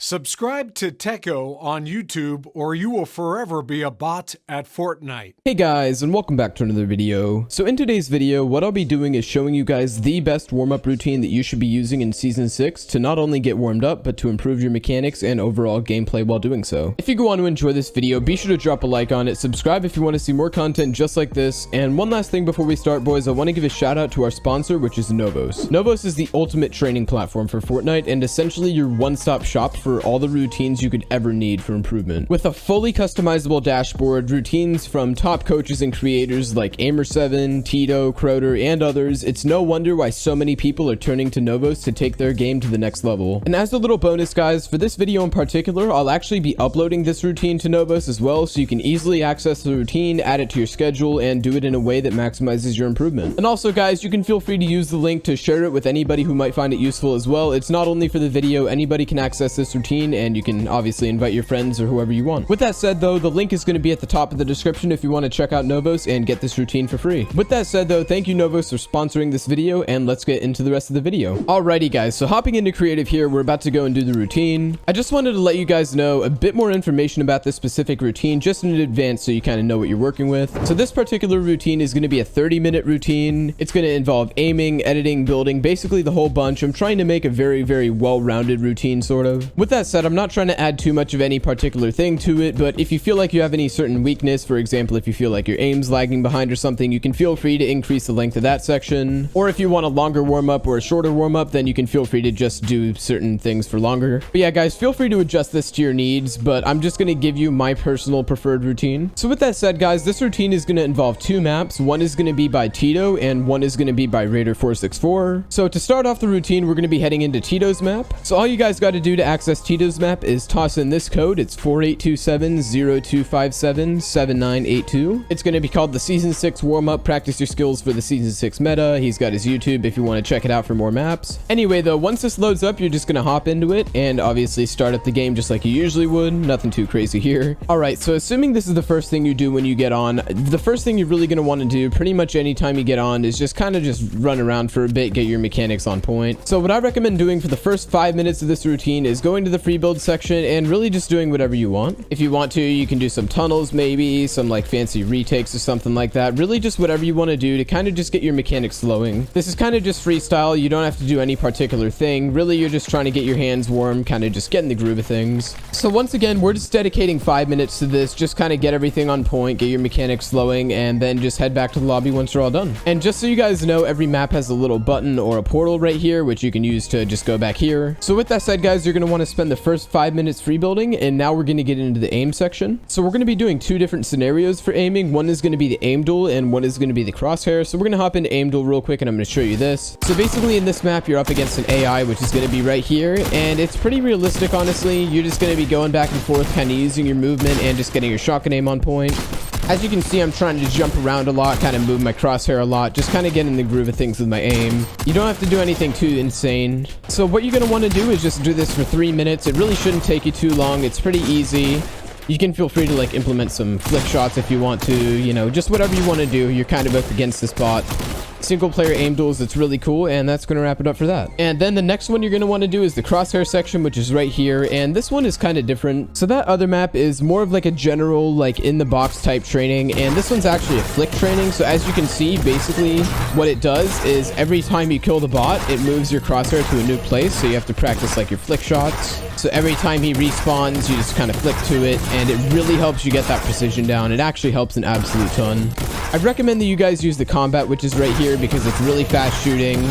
Subscribe to Techo on YouTube or you will forever be a bot at Fortnite. Hey guys, and welcome back to another video. So in today's video, what I'll be doing is showing you guys the best warm-up routine that you should be using in Season 6 to not only get warmed up, but to improve your mechanics and overall gameplay while doing so. If you go on to enjoy this video, be sure to drop a like on it, subscribe if you want to see more content just like this, and one last thing before we start, boys, I want to give a shout out to our sponsor, which is Novos. Novos is the ultimate training platform for Fortnite and essentially your one-stop shop for all the routines you could ever need for improvement. With a fully customizable dashboard, routines from top coaches and creators like Aimer7, Tito, Croter, and others, it's no wonder why so many people are turning to Novos to take their game to the next level. And as a little bonus, guys, for this video in particular, I'll actually be uploading this routine to Novos as well, so you can easily access the routine, add it to your schedule, and do it in a way that maximizes your improvement. And also, guys, you can feel free to use the link to share it with anybody who might find it useful as well. It's not only for the video, anybody can access this routine, and you can obviously invite your friends or whoever you want. With that said, though, the link is going to be at the top of the description if you want to check out Novos and get this routine for free. With that said, though, thank you, Novos, for sponsoring this video, and let's get into the rest of the video. Alrighty, guys, so hopping into creative here, we're about to go and do the routine. I just wanted to let you guys know a bit more information about this specific routine just in advance so you kind of know what you're working with. So this particular routine is going to be a 30-minute routine. It's going to involve aiming, editing, building, basically the whole bunch. I'm trying to make a very well-rounded routine, sort of. With that said, I'm not trying to add too much of any particular thing to it, but if you feel like you have any certain weakness, for example, if you feel like your aim's lagging behind or something, you can feel free to increase the length of that section. Or if you want a longer warm-up or a shorter warm-up, then you can feel free to just do certain things for longer. But yeah, guys, feel free to adjust this to your needs, but I'm just going to give you my personal preferred routine. So with that said, guys, this routine is going to involve two maps. One is going to be by Tito and one is going to be by Raider464. So to start off the routine, we're going to be heading into Tito's map. So all you guys got to do to access Tito's map is toss in this code. It's 4827-0257-7982. It's going to be called the Season 6 Warm-Up. Practice your skills for the Season 6 meta. He's got his YouTube if you want to check it out for more maps. Anyway, though, once this loads up, you're just going to hop into it and obviously start up the game just like you usually would. Nothing too crazy here. Alright, so assuming this is the first thing you do when you get on, the first thing you're really going to want to do pretty much anytime you get on is just kind of just run around for a bit, get your mechanics on point. So what I recommend doing for the first 5 minutes of this routine is going to the free build section and really just doing whatever you want. If you want to, you can do some tunnels, maybe some like fancy retakes or something like that. Really just whatever you want to do to kind of just get your mechanics flowing. This is kind of just freestyle. You don't have to do any particular thing. Really, you're just trying to get your hands warm, kind of just get in the groove of things. So once again, we're just dedicating 5 minutes to this. Just kind of get everything on point, get your mechanics flowing, and then just head back to the lobby once you're all done. And just so you guys know, every map has a little button or a portal right here, which you can use to just go back here. So with that said, guys, you're going to want to spend the first 5 minutes free building, and now we're going to get into the aim section. So we're going to be doing two different scenarios for aiming. One is going to be the aim duel and one is going to be the crosshair. So we're going to hop into aim duel real quick and I'm going to show you this. So basically in this map, you're up against an AI, which is going to be right here, and it's pretty realistic, honestly. You're just going to be going back and forth, kind of using your movement and just getting your shotgun aim on point. As you can see, I'm trying to jump around a lot, kind of move my crosshair a lot, just kind of get in the groove of things with my aim. You don't have to do anything too insane. So what you're going to want to do is just do this for 3 minutes. It really shouldn't take you too long. It's pretty easy. You can feel free to like implement some flick shots if you want to, you know, just whatever you want to do. You're kind of up against this bot. Single player aim duels, it's really cool, and that's going to wrap it up for that. And then the next one you're going to want to do is the crosshair section, which is right here, and this one is kind of different. So that other map is more of like a general like in the box type training, and this one's actually a flick training. So as you can see, basically what it does is every time you kill the bot, it moves your crosshair to a new place, so you have to practice like your flick shots. So every time he respawns, you just kind of flick to it, and it really helps you get that precision down. It actually helps an absolute ton. I'd recommend that you guys use the combat, which is right here, because it's really fast shooting.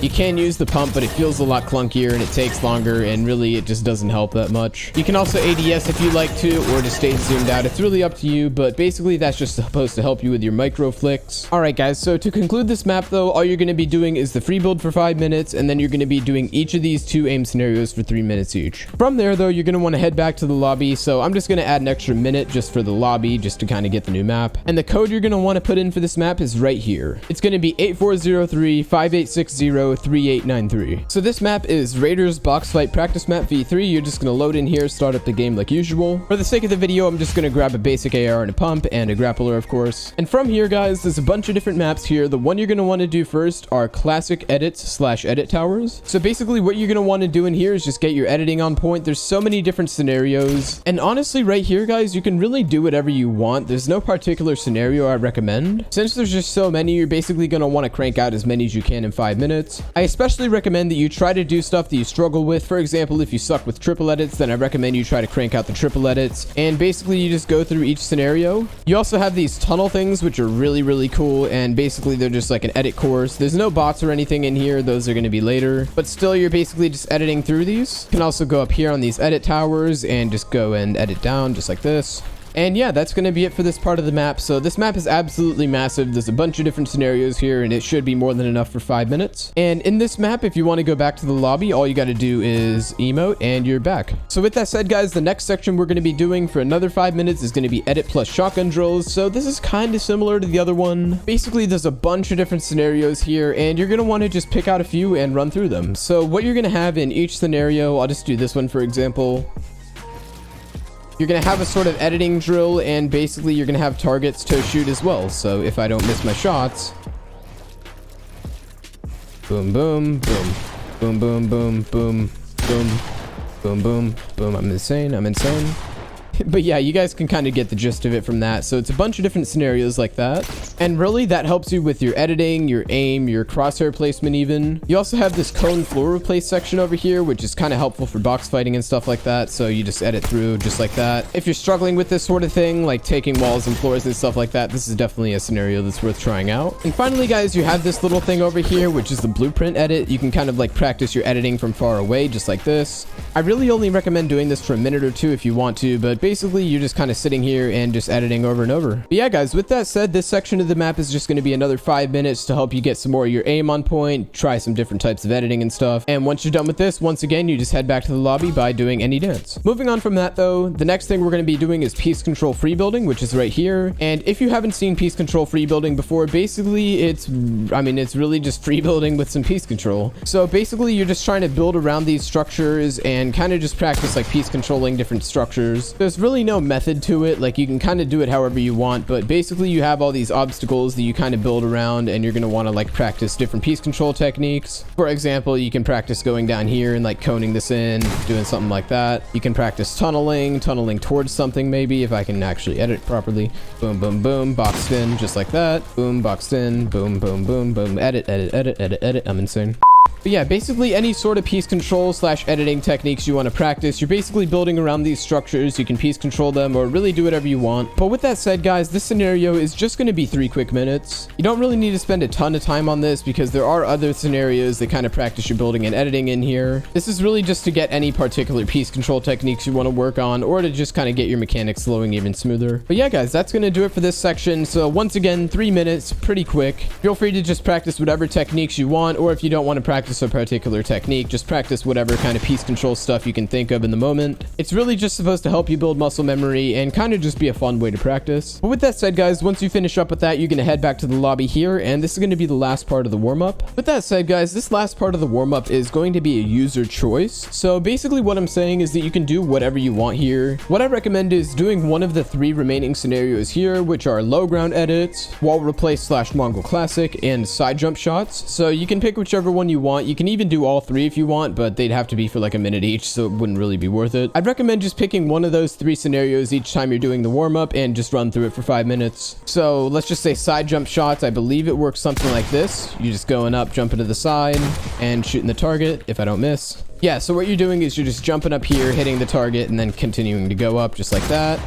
You can use the pump, but it feels a lot clunkier and it takes longer, and really it just doesn't help that much. You can also ADS if you like to, or to stay zoomed out. It's really up to you, but basically that's just supposed to help you with your micro flicks. Alright guys, so to conclude this map though, all you're going to be doing is the free build for 5 minutes, and then you're going to be doing each of these two aim scenarios for 3 minutes each. From there though, you're going to want to head back to the lobby, so I'm just going to add an extra minute just for the lobby, just to kind of get the new map. And the code you're going to want to put in for this map is right here. It's going to be 8403-5860 scenario 3893. So this map is Raiders Box Fight Practice Map V3. You're just going to load in here, start up the game like usual. For the sake of the video, I'm just going to grab a basic AR and a pump and a grappler, of course. And from here, guys, there's a bunch of different maps here. The one you're going to want to do first are classic edits / edit towers. So basically what you're going to want to do in here is just get your editing on point. There's so many different scenarios. And honestly, right here, guys, you can really do whatever you want. There's no particular scenario I recommend. Since there's just so many, you're basically going to want to crank out as many as you can in 5 minutes. I especially recommend that you try to do stuff that you struggle with. For example, if you suck with triple edits, then I recommend you try to crank out the triple edits. And basically you just go through each scenario. You also have these tunnel things, which are really cool. And basically they're just like an edit course. There's no bots or anything in here. Those are going to be later. But still, you're basically just editing through these. You can also go up here on these edit towers and just go and edit down just like this. And yeah, that's going to be it for this part of the map. So this map is absolutely massive. There's a bunch of different scenarios here, and it should be more than enough for 5 minutes. And in this map, if you want to go back to the lobby, all you got to do is emote and you're back. So with that said, guys, the next section we're going to be doing for another 5 minutes is going to be edit plus shotgun drills. So this is kind of similar to the other one. Basically, there's a bunch of different scenarios here, and you're going to want to just pick out a few and run through them. So what you're going to have in each scenario, I'll just do this one, for example. You're going to have a sort of editing drill, and basically you're going to have targets to shoot as well. So if I don't miss my shots, boom, boom, boom, boom, boom, boom, boom, boom, boom, boom, boom. I'm insane. But yeah, you guys can kind of get the gist of it from that. So it's a bunch of different scenarios like that. And really that helps you with your editing, your aim, your crosshair placement even. You also have this cone floor replace section over here, which is kind of helpful for box fighting and stuff like that. So you just edit through just like that. If you're struggling with this sort of thing, like taking walls and floors and stuff like that, this is definitely a scenario that's worth trying out. And finally, guys, you have this little thing over here, which is the blueprint edit. You can kind of like practice your editing from far away, just like this. I really only recommend doing this for a minute or two if you want to, but basically you're just kind of sitting here and just editing over and over. But yeah, guys, with that said, this section of the map is just going to be another 5 minutes to help you get some more of your aim on point, try some different types of editing and stuff. And once you're done with this, once again, you just head back to the lobby by doing any dance. Moving on from that though, the next thing we're going to be doing is piece control free building, which is right here. And if you haven't seen piece control free building before, basically it's really just free building with some piece control. So basically you're just trying to build around these structures and kind of just practice like piece controlling different structures. There's really no method to it. Like you can kind of do it however you want, but basically you have all these obstacles that you kind of build around, and you're going to want to like practice different piece control techniques. For example, you can practice going down here and like coning this in, doing something like that. You can practice tunneling towards something, maybe, if I can actually edit properly. Boom, boom, boom, boxed in, just like that. Boom, boxed in, boom, boom, boom, boom, edit. I'm insane. But yeah, basically any sort of piece control / editing techniques you want to practice, you're basically building around these structures. You can piece control them or really do whatever you want. But with that said, guys, this scenario is just going to be 3 quick minutes. You don't really need to spend a ton of time on this because there are other scenarios that kind of practice your building and editing in here. This is really just to get any particular piece control techniques you want to work on, or to just kind of get your mechanics flowing even smoother. But yeah, guys, that's going to do it for this section. So once again, 3 minutes, pretty quick. Feel free to just practice whatever techniques you want, or if you don't want to practice a particular technique, just practice whatever kind of piece control stuff you can think of in the moment. It's really just supposed to help you build muscle memory and kind of just be a fun way to practice. But with that said, guys, once you finish up with that, you're going to head back to the lobby here, and this is going to be the last part of the warm-up. With that said, guys, this last part of the warm-up is going to be a user choice. So basically what I'm saying is that you can do whatever you want here. What I recommend is doing one of the 3 remaining scenarios here, which are low ground edits, wall replace / Mongol classic, and side jump shots. So you can pick whichever one you want. You can even do all 3 if you want, but they'd have to be for like a minute each, so it wouldn't really be worth it. I'd recommend just picking one of those 3 scenarios each time you're doing the warm-up and just run through it for 5 minutes. So let's just say side jump shots. I believe it works something like this. You're just going up, jumping to the side, and shooting the target if I don't miss. Yeah, so what you're doing is you're just jumping up here, hitting the target, and then continuing to go up just like that.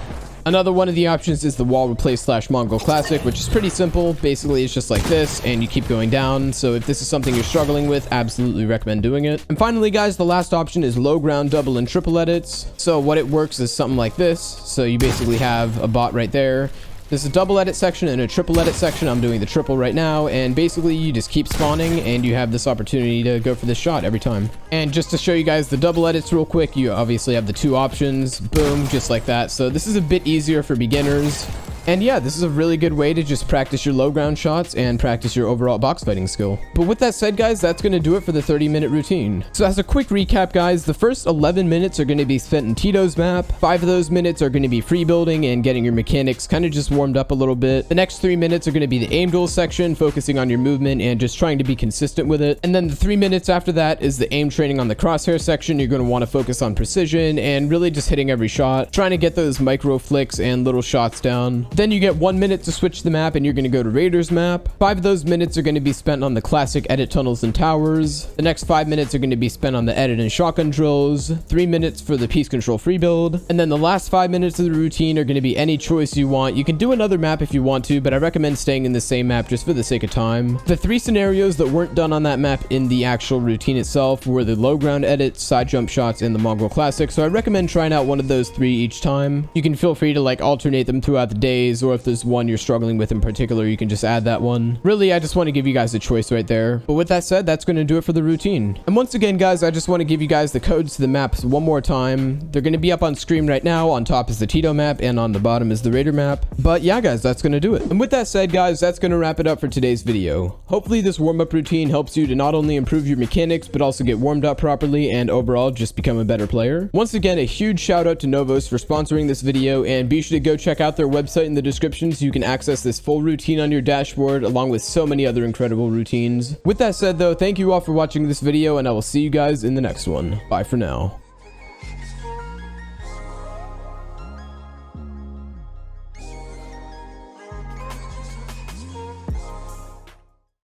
Another one of the options is the wall replace / Mongol classic, which is pretty simple. Basically, it's just like this, and you keep going down. So if this is something you're struggling with, absolutely recommend doing it. And finally, guys, the last option is low ground double and triple edits. So what it works is something like this. So you basically have a bot right there. There's a double edit section and a triple edit section. I'm doing the triple right now, and basically you just keep spawning and you have this opportunity to go for this shot every time. And just to show you guys the double edits real quick, you obviously have the 2 options. Boom, just like that. So this is a bit easier for beginners. And yeah, this is a really good way to just practice your low ground shots and practice your overall box fighting skill. But with that said, guys, that's going to do it for the 30-minute routine. So as a quick recap, guys, the first 11 minutes are going to be spent in Tito's map. 5 of those minutes are going to be free building and getting your mechanics kind of just warmed up a little bit. The next 3 minutes are going to be the aim goal section, focusing on your movement and just trying to be consistent with it. And then the 3 minutes after that is the aim training on the crosshair section. You're going to want to focus on precision and really just hitting every shot, trying to get those micro flicks and little shots down. Then you get 1 minute to switch the map and you're going to go to Raiders map. 5 of those minutes are going to be spent on the classic edit tunnels and towers. The next 5 minutes are going to be spent on the edit and shotgun drills. 3 minutes for the piece control free build. And then the last 5 minutes of the routine are going to be any choice you want. You can do another map if you want to, but I recommend staying in the same map just for the sake of time. The 3 scenarios that weren't done on that map in the actual routine itself were the low ground edits, side jump shots, and the Mongol classic. So I recommend trying out one of those 3 each time. You can feel free to like alternate them throughout the days, or if there's one you're struggling with in particular, you can just add that one. Really, I just want to give you guys a choice right there. But with that said, that's going to do it for the routine. And once again, guys, I just want to give you guys the codes to the maps one more time. They're going to be up on screen right now. On top is the Tito map and on the bottom is the Raider map. But yeah, guys, that's going to do it. And with that said, guys, that's going to wrap it up for today's video. Hopefully this warm-up routine helps you to not only improve your mechanics, but also get warmed up properly and overall just become a better player. Once again, a huge shout out to Novos for sponsoring this video, and be sure to go check out their website in the description so you can access this full routine on your dashboard along with so many other incredible routines. With that said though, thank you all for watching this video and I will see you guys in the next one. Bye for now.